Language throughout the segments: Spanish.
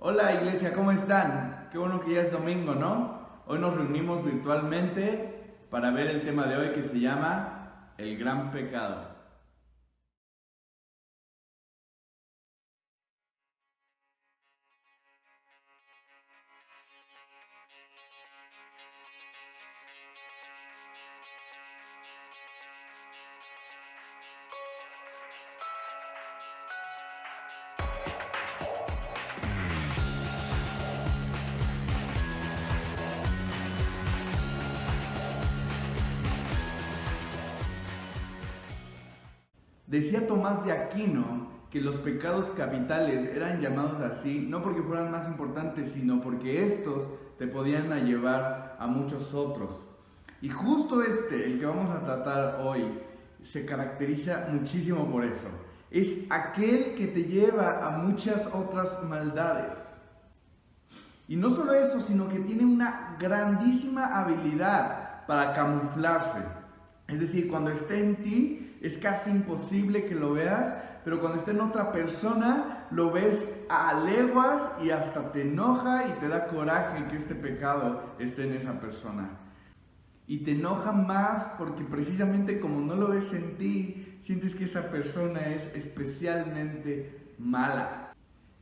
Hola iglesia, ¿cómo están? Qué bueno que ya es domingo, ¿no? Hoy nos reunimos virtualmente para ver el tema de hoy que se llama el gran pecado. Decía Tomás de Aquino que los pecados capitales eran llamados así no porque fueran más importantes, sino porque estos te podían llevar a muchos otros. Y justo el que vamos a tratar hoy, se caracteriza muchísimo por eso. Es aquel que te lleva a muchas otras maldades. Y no solo eso, sino que tiene una grandísima habilidad para camuflarse. Es decir, cuando esté en ti es casi imposible que lo veas, pero cuando esté en otra persona lo ves a leguas y hasta te enoja y te da coraje que este pecado esté en esa persona. Y te enoja más porque precisamente como no lo ves en ti, sientes que esa persona es especialmente mala.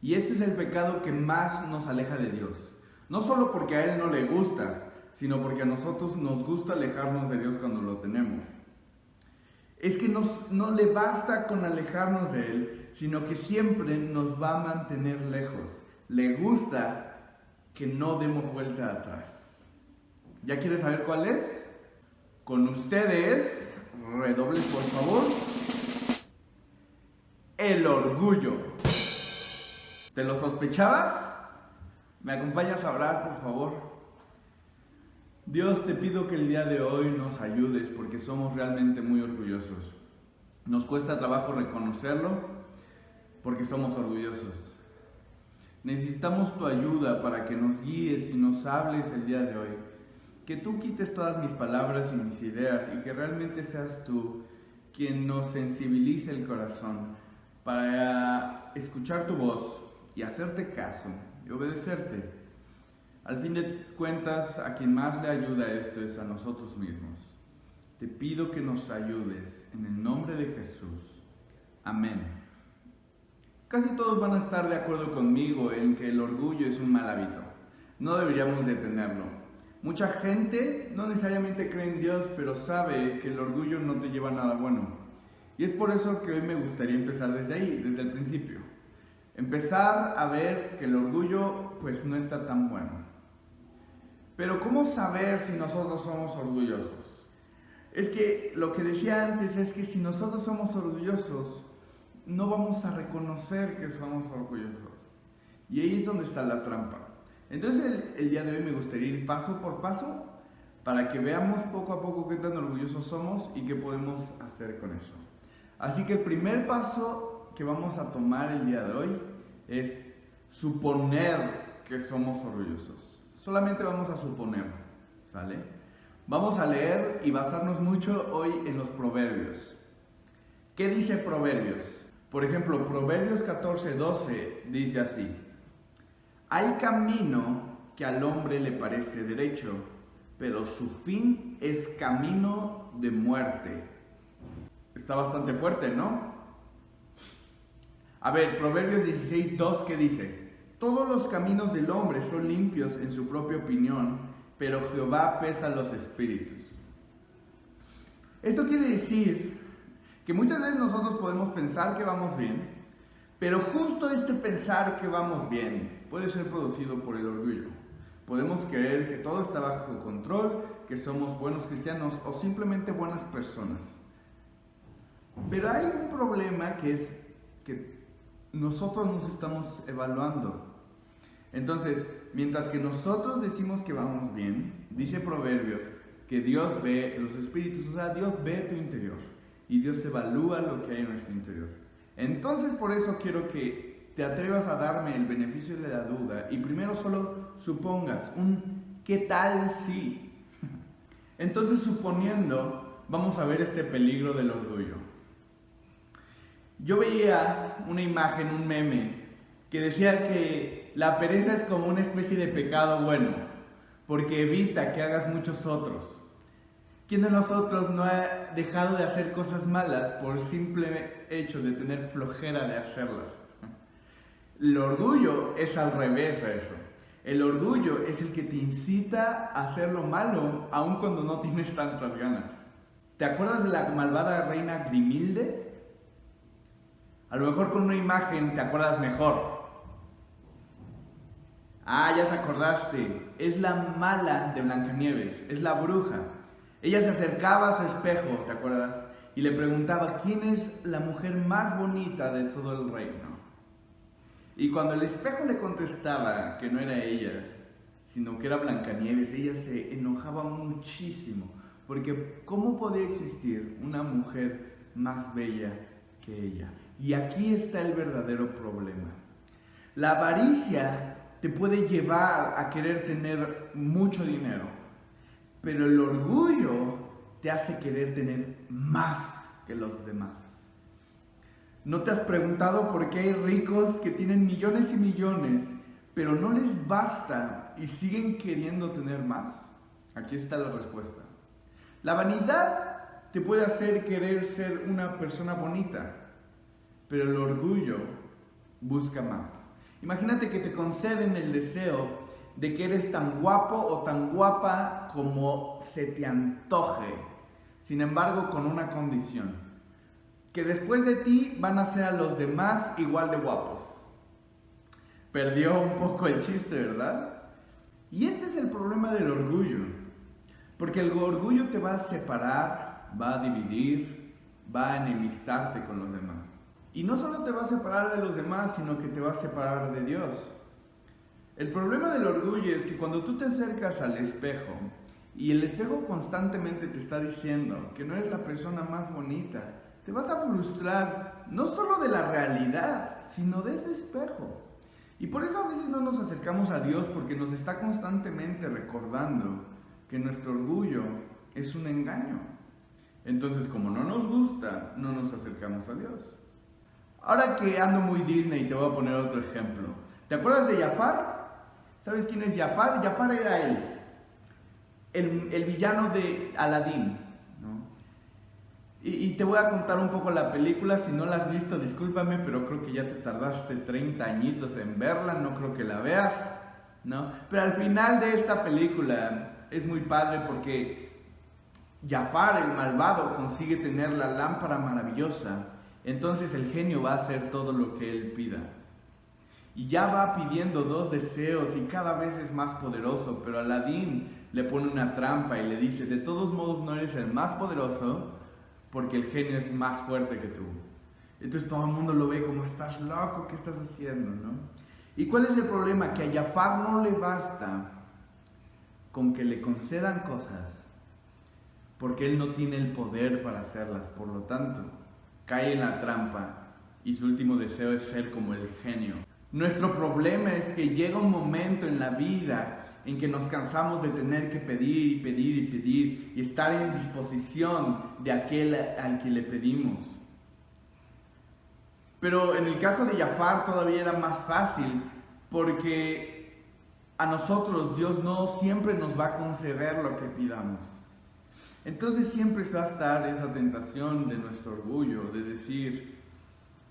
Y este es el pecado que más nos aleja de Dios. No solo porque a Él no le gusta, sino porque a nosotros nos gusta alejarnos de Dios cuando lo tenemos. Es que no le basta con alejarnos de Él, sino que siempre nos va a mantener lejos. Le gusta que no demos vuelta atrás. ¿Ya quieres saber cuál es? Con ustedes, redobles por favor, el orgullo. ¿Te lo sospechabas? ¿Me acompañas a orar, por favor? Dios, te pido que el día de hoy nos ayudes porque somos realmente muy orgullosos. Nos cuesta trabajo reconocerlo porque somos orgullosos. Necesitamos tu ayuda para que nos guíes y nos hables el día de hoy. Que tú quites todas mis palabras y mis ideas y que realmente seas tú quien nos sensibilice el corazón para escuchar tu voz y hacerte caso y obedecerte. Al fin de cuentas, a quien más le ayuda esto es a nosotros mismos. Te pido que nos ayudes en el nombre de Jesús. Amén. Casi todos van a estar de acuerdo conmigo en que el orgullo es un mal hábito. No deberíamos de tenerlo. Mucha gente no necesariamente cree en Dios, pero sabe que el orgullo no te lleva a nada bueno. Y es por eso que hoy me gustaría empezar desde ahí, desde el principio. Empezar a ver que el orgullo pues no está tan bueno. Pero ¿cómo saber si nosotros somos orgullosos? Es que lo que decía antes es que si nosotros somos orgullosos, no vamos a reconocer que somos orgullosos. Y ahí es donde está la trampa. Entonces el día de hoy me gustaría ir paso por paso para que veamos poco a poco qué tan orgullosos somos y qué podemos hacer con eso. Así que el primer paso que vamos a tomar el día de hoy es suponer que somos orgullosos. Solamente vamos a suponer, ¿sale? Vamos a leer y basarnos mucho hoy en los proverbios. ¿Qué dice Proverbios? Por ejemplo, Proverbios 14:12 dice así: hay camino que al hombre le parece derecho, pero su fin es camino de muerte. Está bastante fuerte, ¿no? A ver, Proverbios 16:2, ¿qué dice? Todos los caminos del hombre son limpios en su propia opinión, pero Jehová pesa los espíritus. Esto quiere decir que muchas veces nosotros podemos pensar que vamos bien, pero justo este pensar que vamos bien puede ser producido por el orgullo. Podemos creer que todo está bajo control, que somos buenos cristianos o simplemente buenas personas. Pero hay un problema que es que nosotros nos estamos evaluando. Entonces, mientras que nosotros decimos que vamos bien, dice Proverbios que Dios ve los espíritus, o sea, Dios ve tu interior y Dios evalúa lo que hay en nuestro interior. Entonces, por eso quiero que te atrevas a darme el beneficio de la duda y primero solo supongas un ¿qué tal si? Entonces, suponiendo, vamos a ver este peligro del orgullo. Yo veía una imagen, un meme, que decía que que la pereza es como una especie de pecado bueno, porque evita que hagas muchos otros. ¿Quién de nosotros no ha dejado de hacer cosas malas por simple hecho de tener flojera de hacerlas? El orgullo es al revés a eso. El orgullo es el que te incita a hacer lo malo aun cuando no tienes tantas ganas. ¿Te acuerdas de la malvada reina Grimhilde? A lo mejor con una imagen te acuerdas mejor. Ah, ya te acordaste. Es la mala de Blancanieves, es la bruja. Ella se acercaba a su espejo, ¿te acuerdas? Y le preguntaba, ¿quién es la mujer más bonita de todo el reino? Y cuando el espejo le contestaba que no era ella, sino que era Blancanieves, ella se enojaba muchísimo. Porque ¿cómo podía existir una mujer más bella que ella? Y aquí está el verdadero problema. La avaricia te puede llevar a querer tener mucho dinero, pero el orgullo te hace querer tener más que los demás. ¿No te has preguntado por qué hay ricos que tienen millones y millones, pero no les basta y siguen queriendo tener más? Aquí está la respuesta. La vanidad te puede hacer querer ser una persona bonita, pero el orgullo busca más. Imagínate que te conceden el deseo de que eres tan guapo o tan guapa como se te antoje. Sin embargo, con una condición: que después de ti van a ser a los demás igual de guapos. Perdió un poco el chiste, ¿verdad? Y este es el problema del orgullo. Porque el orgullo te va a separar, va a dividir, va a enemistarte con los demás. Y no solo te va a separar de los demás, sino que te va a separar de Dios. El problema del orgullo es que cuando tú te acercas al espejo y el espejo constantemente te está diciendo que no eres la persona más bonita, te vas a frustrar no solo de la realidad, sino de ese espejo. Y por eso a veces no nos acercamos a Dios, porque nos está constantemente recordando que nuestro orgullo es un engaño. Entonces, como no nos gusta, no nos acercamos a Dios. Ahora que ando muy Disney, te voy a poner otro ejemplo. ¿Te acuerdas de Jafar? ¿Sabes quién es Jafar? Jafar era él, el villano de Aladín, ¿no? Y te voy a contar un poco la película. Si no la has visto, discúlpame, pero creo que ya te tardaste 30 añitos en verla, no creo que la veas, ¿no? Pero al final de esta película es muy padre, porque Jafar, el malvado, consigue tener la lámpara maravillosa. Entonces el genio va a hacer todo lo que él pida. Y ya va pidiendo 2 deseos y cada vez es más poderoso, pero Aladín le pone una trampa y le dice: de todos modos no eres el más poderoso, porque el genio es más fuerte que tú. Entonces todo el mundo lo ve como: estás loco, ¿qué estás haciendo? ¿No? ¿Y cuál es el problema? Que a Jafar no le basta con que le concedan cosas, porque él no tiene el poder para hacerlas. Por lo tanto, cae en la trampa y su último deseo es ser como el genio. Nuestro problema es que llega un momento en la vida en que nos cansamos de tener que pedir y pedir y pedir y estar en disposición de aquel al que le pedimos. Pero en el caso de Jafar todavía era más fácil, porque a nosotros Dios no siempre nos va a conceder lo que pidamos. Entonces siempre va a estar esa tentación de nuestro orgullo, de decir: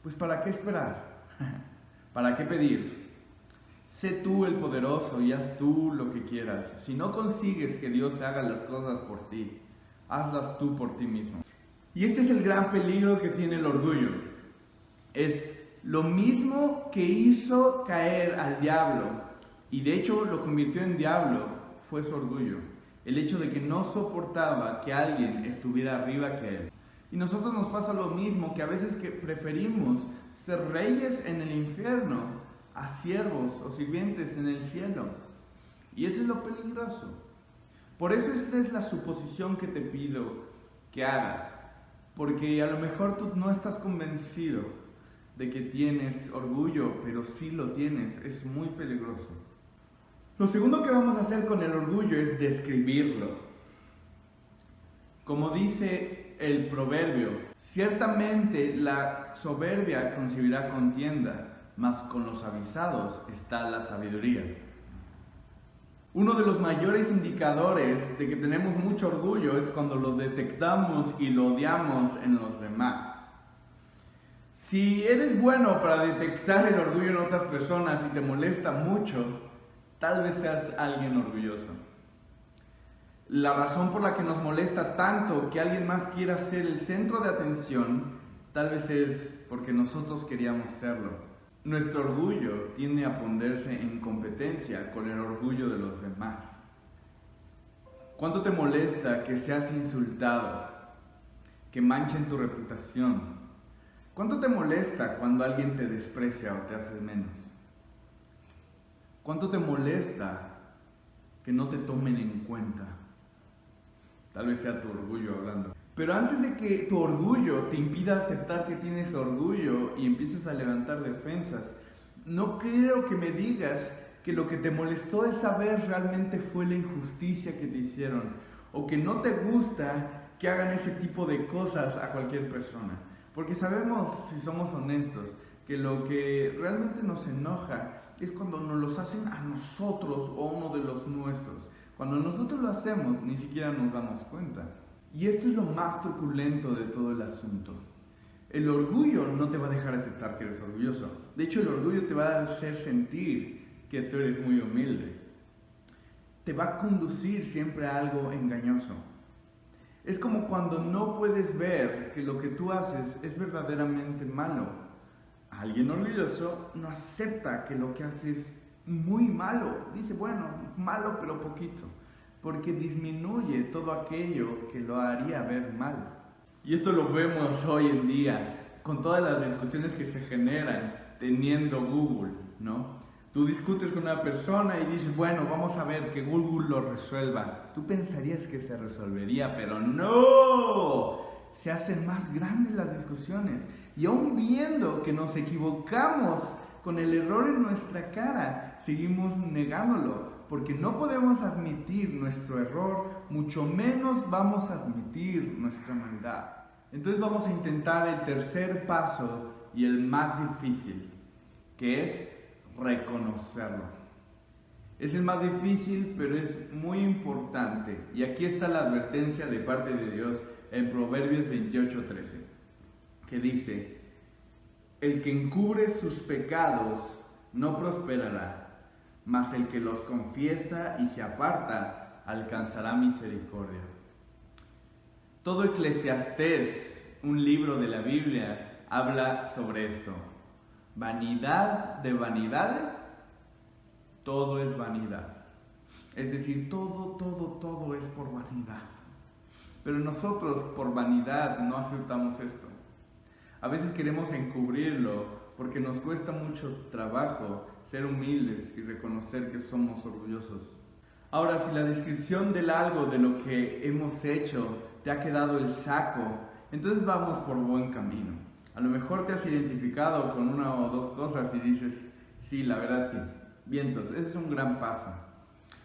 pues ¿para qué esperar? ¿Para qué pedir? Sé tú el poderoso y haz tú lo que quieras. Si no consigues que Dios haga las cosas por ti, hazlas tú por ti mismo. Y este es el gran peligro que tiene el orgullo. Es lo mismo que hizo caer al diablo, y de hecho lo convirtió en diablo, fue su orgullo. El hecho de que no soportaba que alguien estuviera arriba que él. Y nosotros nos pasa lo mismo, que a veces que preferimos ser reyes en el infierno a siervos o sirvientes en el cielo. Y eso es lo peligroso. Por eso esta es la suposición que te pido que hagas. Porque a lo mejor tú no estás convencido de que tienes orgullo, pero sí lo tienes. Es muy peligroso. Lo segundo que vamos a hacer con el orgullo es describirlo. Como dice el proverbio: ciertamente la soberbia concebirá contienda, mas con los avisados está la sabiduría. Uno de los mayores indicadores de que tenemos mucho orgullo es cuando lo detectamos y lo odiamos en los demás. Si eres bueno para detectar el orgullo en otras personas y te molesta mucho, tal vez seas alguien orgulloso. La razón por la que nos molesta tanto que alguien más quiera ser el centro de atención, tal vez es porque nosotros queríamos serlo. Nuestro orgullo tiende a ponerse en competencia con el orgullo de los demás. ¿Cuánto te molesta que seas insultado, que manchen tu reputación? ¿Cuánto te molesta cuando alguien te desprecia o te hace menos? ¿Cuánto te molesta que no te tomen en cuenta? Tal vez sea tu orgullo hablando. Pero antes de que tu orgullo te impida aceptar que tienes orgullo y empieces a levantar defensas, no quiero que me digas que lo que te molestó esa vez realmente fue la injusticia que te hicieron o que no te gusta que hagan ese tipo de cosas a cualquier persona. Porque sabemos, si somos honestos, que lo que realmente nos enoja es cuando nos los hacen a nosotros o a uno de los nuestros. Cuando nosotros lo hacemos, ni siquiera nos damos cuenta. Y esto es lo más truculento de todo el asunto. El orgullo no te va a dejar aceptar que eres orgulloso. De hecho, el orgullo te va a hacer sentir que tú eres muy humilde. Te va a conducir siempre a algo engañoso. Es como cuando no puedes ver que lo que tú haces es verdaderamente malo. Alguien orgulloso no acepta que lo que hace es muy malo. Dice, bueno, malo pero poquito. Porque disminuye todo aquello que lo haría ver mal. Y esto lo vemos hoy en día con todas las discusiones que se generan teniendo Google, ¿no? Tú discutes con una persona y dices, bueno, vamos a ver que Google lo resuelva. Tú pensarías que se resolvería, pero no. Se hacen más grandes las discusiones. Y aún viendo que nos equivocamos con el error en nuestra cara, seguimos negándolo. Porque no podemos admitir nuestro error, mucho menos vamos a admitir nuestra maldad. Entonces vamos a intentar el tercer paso y el más difícil, que es reconocerlo. Es el más difícil, pero es muy importante. Y aquí está la advertencia de parte de Dios en Proverbios 28:13, que dice, el que encubre sus pecados no prosperará, mas el que los confiesa y se aparta alcanzará misericordia. Todo Eclesiastés, un libro de la Biblia, habla sobre esto. Vanidad de vanidades, todo es vanidad. Es decir, todo es por vanidad. Pero nosotros por vanidad no aceptamos esto. A veces queremos encubrirlo porque nos cuesta mucho trabajo ser humildes y reconocer que somos orgullosos. Ahora, si la descripción del algo de lo que hemos hecho te ha quedado el saco, entonces vamos por buen camino. A lo mejor te has identificado con una o dos cosas y dices, sí, la verdad sí, vientos, ese es un gran paso.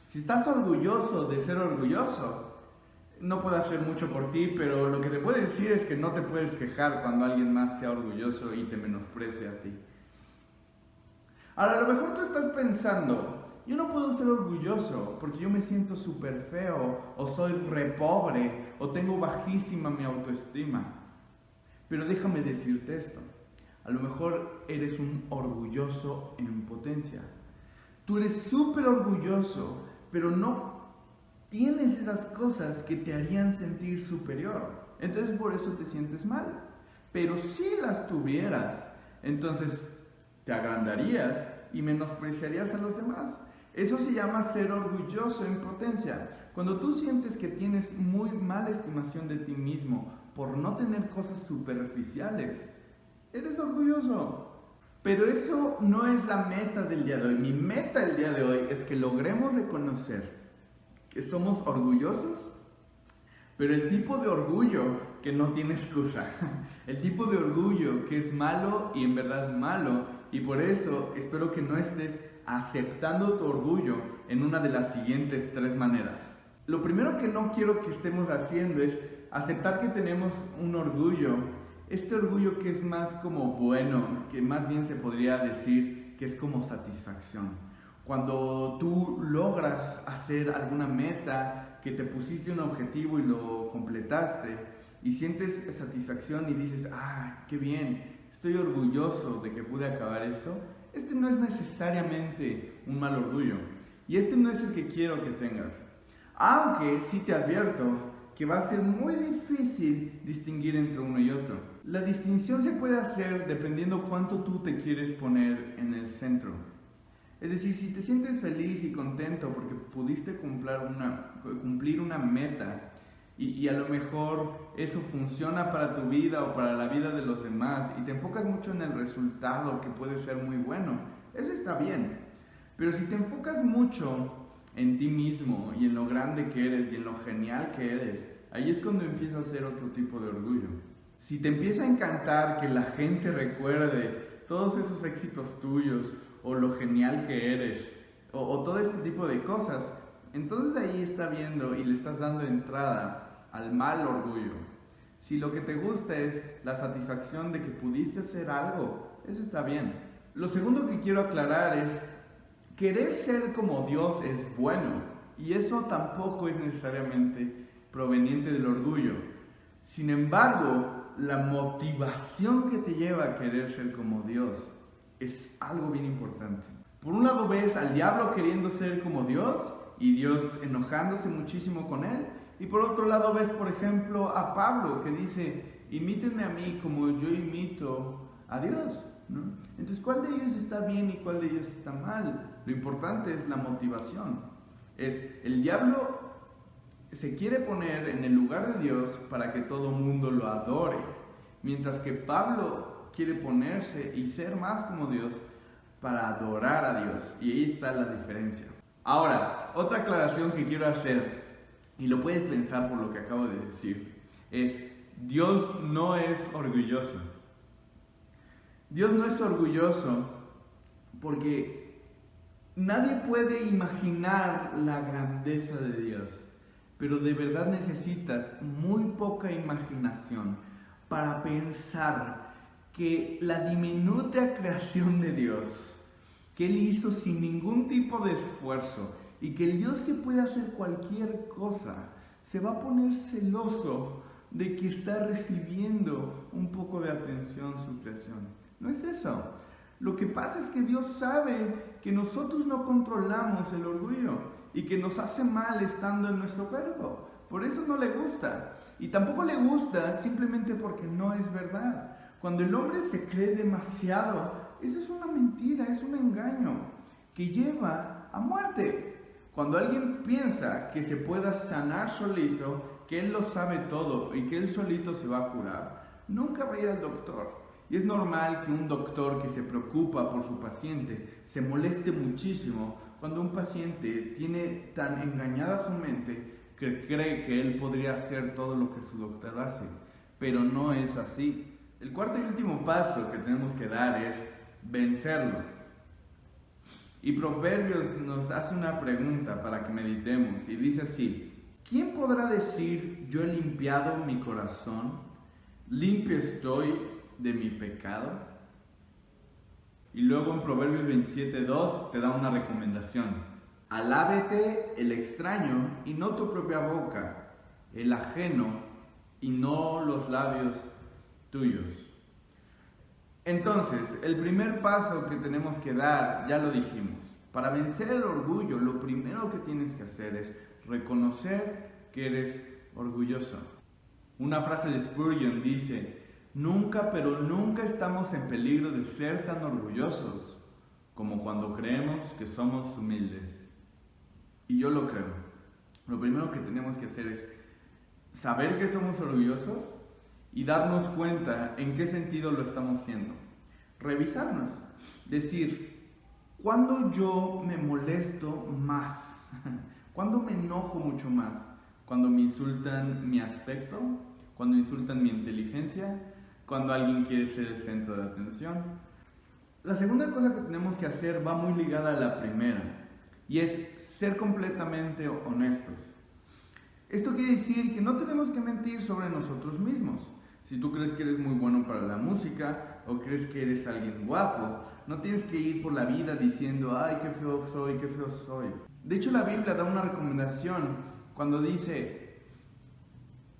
Si estás orgulloso de ser orgulloso, no puedo hacer mucho por ti, pero lo que te puedo decir es que no te puedes quejar cuando alguien más sea orgulloso y te menosprecie a ti. Ahora, a lo mejor tú estás pensando, yo no puedo ser orgulloso porque yo me siento súper feo, o soy re pobre, o tengo bajísima mi autoestima. Pero déjame decirte esto, a lo mejor eres un orgulloso en potencia. Tú eres súper orgulloso, pero no tienes esas cosas que te harían sentir superior. Entonces por eso te sientes mal. Pero si las tuvieras, entonces te agrandarías y menospreciarías a los demás. Eso se llama ser orgulloso en potencia. Cuando tú sientes que tienes muy mala estimación de ti mismo por no tener cosas superficiales, eres orgulloso. Pero eso no es la meta del día de hoy. Mi meta del día de hoy es que logremos reconocer que somos orgullosos, pero el tipo de orgullo que no tiene excusa, el tipo de orgullo que es malo y en verdad malo, y por eso espero que no estés aceptando tu orgullo en una de las siguientes 3 maneras. Lo primero que no quiero que estemos haciendo es aceptar que tenemos un orgullo este orgullo que es más como bueno, que más bien se podría decir que es como satisfacción. Cuando tú logras hacer alguna meta, que te pusiste un objetivo y lo completaste, y sientes satisfacción y dices, qué bien, estoy orgulloso de que pude acabar esto, este no es necesariamente un mal orgullo. Y este no es el que quiero que tengas. Aunque sí te advierto que va a ser muy difícil distinguir entre uno y otro. La distinción se puede hacer dependiendo cuánto tú te quieres poner en el centro. Es decir, si te sientes feliz y contento porque pudiste cumplir una meta y a lo mejor eso funciona para tu vida o para la vida de los demás y te enfocas mucho en el resultado que puede ser muy bueno, eso está bien. Pero si te enfocas mucho en ti mismo y en lo grande que eres y en lo genial que eres, ahí es cuando empieza a ser otro tipo de orgullo. Si te empieza a encantar que la gente recuerde todos esos éxitos tuyos o lo genial que eres o todo este tipo de cosas, entonces ahí está viendo y le estás dando entrada al mal orgullo. Si lo que te gusta es la satisfacción de que pudiste hacer algo, eso está bien. Lo segundo que quiero aclarar es querer ser como Dios es bueno, y eso tampoco es necesariamente proveniente del orgullo. Sin embargo, la motivación que te lleva a querer ser como Dios es algo bien importante. Por un lado ves al diablo queriendo ser como Dios y Dios enojándose muchísimo con él, y por otro lado ves, por ejemplo, a Pablo que dice, imítenme a mí como yo imito a Dios, ¿no? Entonces, ¿cuál de ellos está bien y cuál de ellos está mal? Lo importante es la motivación. El diablo se quiere poner en el lugar de Dios para que todo mundo lo adore, mientras que Pablo quiere ponerse y ser más como Dios para adorar a Dios. Y ahí está la diferencia. Ahora, otra aclaración que quiero hacer, y lo puedes pensar por lo que acabo de decir, es Dios no es orgulloso. Dios no es orgulloso porque nadie puede imaginar la grandeza de Dios, pero de verdad necesitas muy poca imaginación para pensar que la diminuta creación de Dios, que Él hizo sin ningún tipo de esfuerzo, y que el Dios que puede hacer cualquier cosa, se va a poner celoso de que está recibiendo un poco de atención su creación. No es eso. Lo que pasa es que Dios sabe que nosotros no controlamos el orgullo y que nos hace mal estando en nuestro cuerpo. Por eso no le gusta. Y tampoco le gusta simplemente porque no es verdad. Cuando el hombre se cree demasiado, eso es una mentira, es un engaño que lleva a muerte. Cuando alguien piensa que se pueda sanar solito, que él lo sabe todo y que él solito se va a curar, nunca va a ir al doctor. Y es normal que un doctor que se preocupa por su paciente se moleste muchísimo cuando un paciente tiene tan engañada su mente que cree que él podría hacer todo lo que su doctor hace, pero no es así. El cuarto y último paso que tenemos que dar es vencerlo. Y Proverbios nos hace una pregunta para que meditemos y dice así: ¿quién podrá decir yo he limpiado mi corazón? Limpio estoy de mi pecado. Y luego en Proverbios 27:2 te da una recomendación: alábete el extraño y no tu propia boca, el ajeno y no los labios tuyos. Entonces, el primer paso que tenemos que dar, ya lo dijimos, para vencer el orgullo, lo primero que tienes que hacer es reconocer que eres orgulloso. Una frase de Spurgeon dice: nunca, pero nunca estamos en peligro de ser tan orgullosos como cuando creemos que somos humildes. Y yo lo creo. Lo primero que tenemos que hacer es saber que somos orgullosos y darnos cuenta en qué sentido lo estamos haciendo. Revisarnos. Decir, ¿cuándo yo me molesto más? ¿Cuándo me enojo mucho más? ¿Cuando me insultan mi aspecto? ¿Cuando insultan mi inteligencia? ¿Cuando alguien quiere ser el centro de atención? La segunda cosa que tenemos que hacer va muy ligada a la primera, y es ser completamente honestos. Esto quiere decir que no tenemos que mentir sobre nosotros mismos. Si tú crees que eres muy bueno para la música o crees que eres alguien guapo, no tienes que ir por la vida diciendo, ay, qué feo soy, qué feo soy. De hecho, la Biblia da una recomendación cuando dice,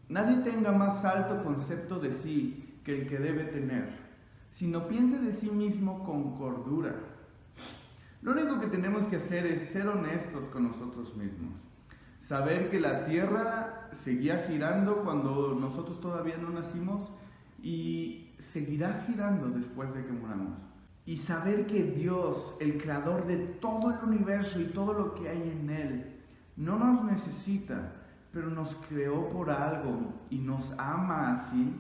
nadie tenga más alto concepto de sí que el que debe tener, sino piense de sí mismo con cordura. Lo único que tenemos que hacer es ser honestos con nosotros mismos. Saber que la tierra seguía girando cuando nosotros todavía no nacimos y seguirá girando después de que muramos. Y saber que Dios, el creador de todo el universo y todo lo que hay en él, no nos necesita, pero nos creó por algo y nos ama así,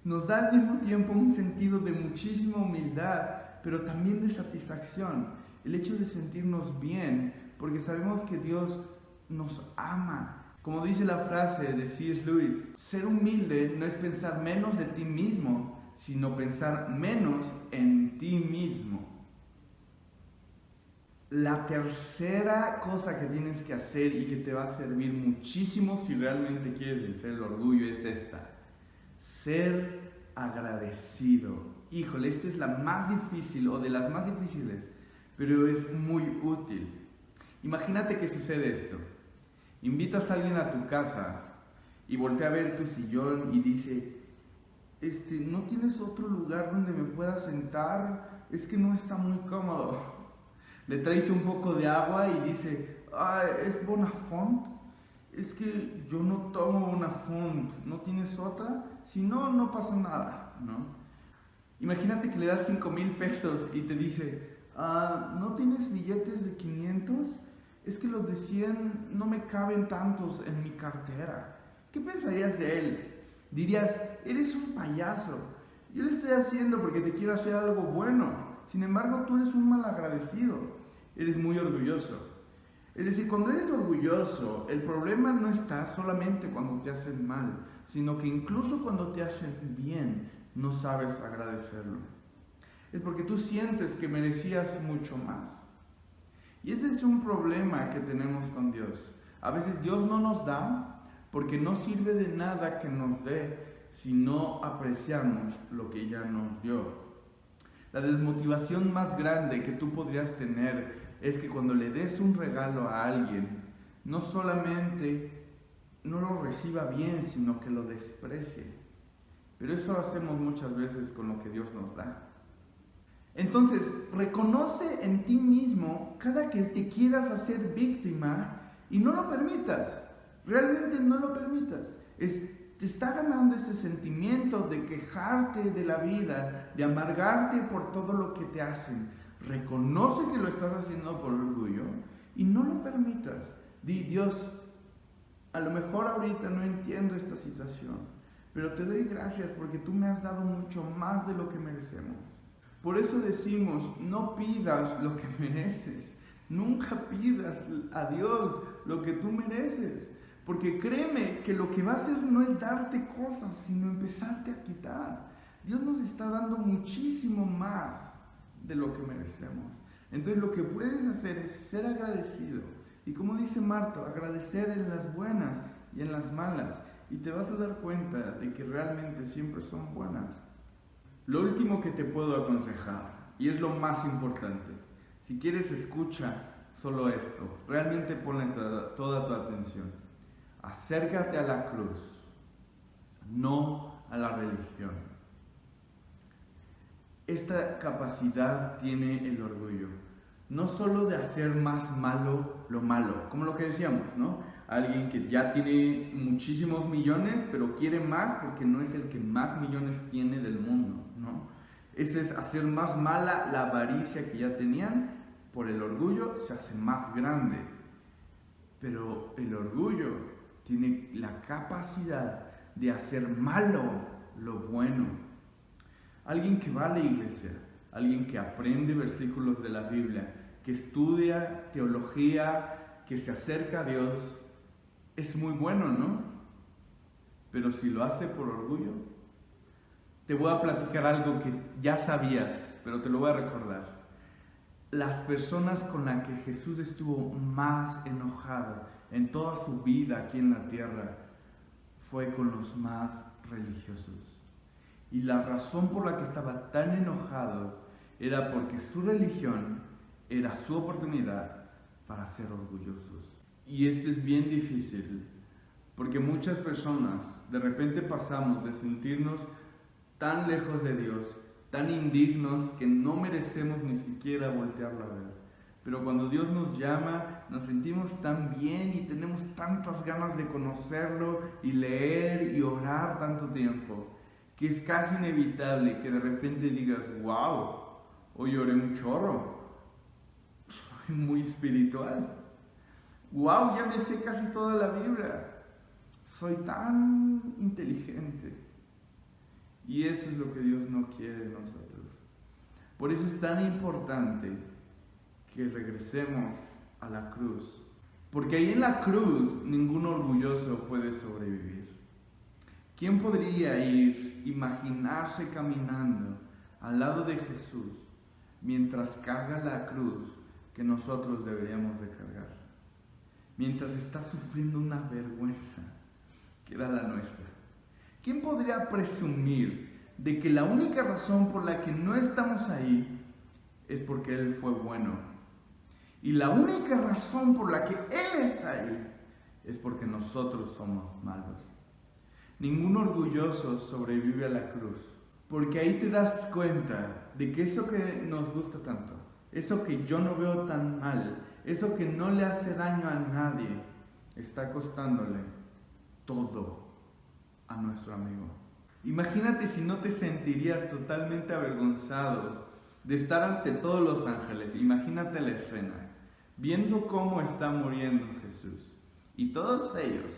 nos da al mismo tiempo un sentido de muchísima humildad, pero también de satisfacción. El hecho de sentirnos bien, porque sabemos que Dios nos ama. Como dice la frase de C.S. Lewis, ser humilde no es pensar menos de ti mismo, sino pensar menos en ti mismo. La tercera cosa que tienes que hacer y que te va a servir muchísimo si realmente quieres vencer el orgullo es esta: ser agradecido. Híjole, esta es la más difícil o de las más difíciles, pero es muy útil. Imagínate que sucede esto. Invitas a alguien a tu casa y voltea a ver tu sillón y dice, ¿no tienes otro lugar donde me pueda sentar? Es que no está muy cómodo. Le traes un poco de agua y dice, ¿es Bonafont? Es que yo no tomo Bonafont, ¿no tienes otra? Si no, no pasa nada, ¿no? Imagínate que le das 5,000 pesos y te dice, ¿no tienes billetes de 500? Es que los de 100 no me caben tantos en mi cartera. ¿Qué pensarías de él? Dirías, eres un payaso. Yo lo estoy haciendo porque te quiero hacer algo bueno. Sin embargo, tú eres un malagradecido. Eres muy orgulloso. Es decir, cuando eres orgulloso, el problema no está solamente cuando te hacen mal, sino que incluso cuando te hacen bien, no sabes agradecerlo. Es porque tú sientes que merecías mucho más. Y ese es un problema que tenemos con Dios. A veces Dios no nos da porque no sirve de nada que nos dé si no apreciamos lo que ya nos dio. La desmotivación más grande que tú podrías tener es que cuando le des un regalo a alguien, no solamente no lo reciba bien, sino que lo desprecie. Pero eso hacemos muchas veces con lo que Dios nos da. Entonces, reconoce en ti mismo cada que te quieras hacer víctima y no lo permitas. Realmente no lo permitas. Te está ganando ese sentimiento de quejarte de la vida, de amargarte por todo lo que te hacen. Reconoce que lo estás haciendo por orgullo y no lo permitas. Di, Dios, a lo mejor ahorita no entiendo esta situación, pero te doy gracias porque tú me has dado mucho más de lo que merecemos. Por eso decimos, no pidas lo que mereces. Nunca pidas a Dios lo que tú mereces. Porque créeme que lo que va a hacer no es darte cosas, sino empezarte a quitar. Dios nos está dando muchísimo más de lo que merecemos. Entonces lo que puedes hacer es ser agradecido. Y como dice Marta, agradecer en las buenas y en las malas. Y te vas a dar cuenta de que realmente siempre son buenas. Lo último que te puedo aconsejar, y es lo más importante, si quieres escucha solo esto, realmente ponle toda tu atención. Acércate a la cruz, no a la religión. Esta capacidad tiene el orgullo, no solo de hacer más malo lo malo, como lo que decíamos, ¿no? Alguien que ya tiene muchísimos millones, pero quiere más porque no es el que más millones tiene del mundo, ¿no? Ese es hacer más mala la avaricia que ya tenían, por el orgullo se hace más grande. Pero el orgullo tiene la capacidad de hacer malo lo bueno. Alguien que va a la iglesia, alguien que aprende versículos de la Biblia, que estudia teología, que se acerca a Dios, es muy bueno, ¿no? Pero si lo hace por orgullo, te voy a platicar algo que ya sabías, pero te lo voy a recordar. Las personas con las que Jesús estuvo más enojado en toda su vida aquí en la tierra fue con los más religiosos. Y la razón por la que estaba tan enojado era porque su religión era su oportunidad para ser orgullosos. Y esto es bien difícil, porque muchas personas de repente pasamos de sentirnos tan lejos de Dios, tan indignos, que no merecemos ni siquiera voltearlo a ver. Pero cuando Dios nos llama, nos sentimos tan bien y tenemos tantas ganas de conocerlo y leer y orar tanto tiempo, que es casi inevitable que de repente digas, wow, hoy oré un chorro, soy muy espiritual. Wow, ya me sé casi toda la Biblia, soy tan inteligente. Y eso es lo que Dios no quiere de nosotros. Por eso es tan importante que regresemos a la cruz. Porque ahí en la cruz ningún orgulloso puede sobrevivir. ¿Quién podría imaginarse caminando al lado de Jesús mientras carga la cruz que nosotros deberíamos de cargar? Mientras está sufriendo una vergüenza que era la nuestra. ¿Quién podría presumir de que la única razón por la que no estamos ahí es porque Él fue bueno? Y la única razón por la que Él está ahí es porque nosotros somos malos. Ningún orgulloso sobrevive a la cruz, porque ahí te das cuenta de que eso que nos gusta tanto, eso que yo no veo tan mal, eso que no le hace daño a nadie, está costándole todo a nuestro amigo. Imagínate si no te sentirías totalmente avergonzado de estar ante todos los ángeles. Imagínate la escena, viendo cómo está muriendo Jesús, y todos ellos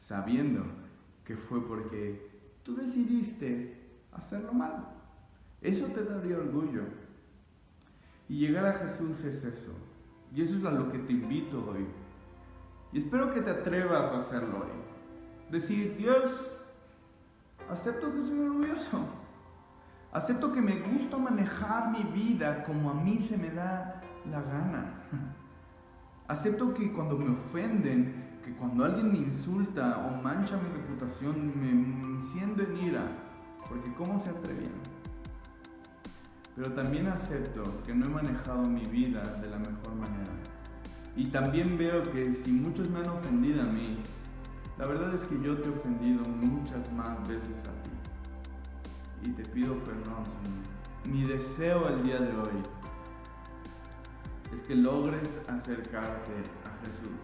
sabiendo que fue porque tú decidiste hacerlo mal. Eso te daría orgullo. Y llegar a Jesús es eso. Y eso es a lo que te invito hoy. Y espero que te atrevas a hacerlo hoy. Decir, Dios, acepto que soy orgulloso. Acepto que me gusta manejar mi vida como a mí se me da la gana. Acepto que cuando me ofenden, que cuando alguien me insulta o mancha mi reputación, me enciendo en ira, porque ¿cómo se atrevían? Pero también acepto que no he manejado mi vida de la mejor manera. Y también veo que si muchos me han ofendido a mí, la verdad es que yo te he ofendido muchas más veces a ti. Y te pido perdón, Señor. Mi deseo el día de hoy es que logres acercarte a Jesús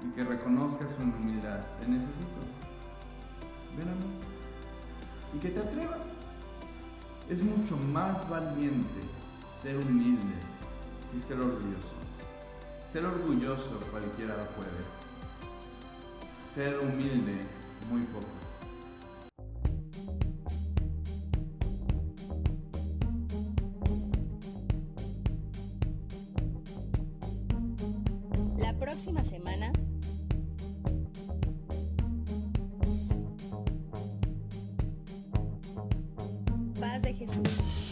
y que reconozcas su humildad. Te necesito. Ven a mí. Y que te atrevas. Es mucho más valiente ser humilde que ser orgulloso. Ser orgulloso cualquiera lo puede. Ser humilde, muy poco. La próxima semana, Paz de Jesús.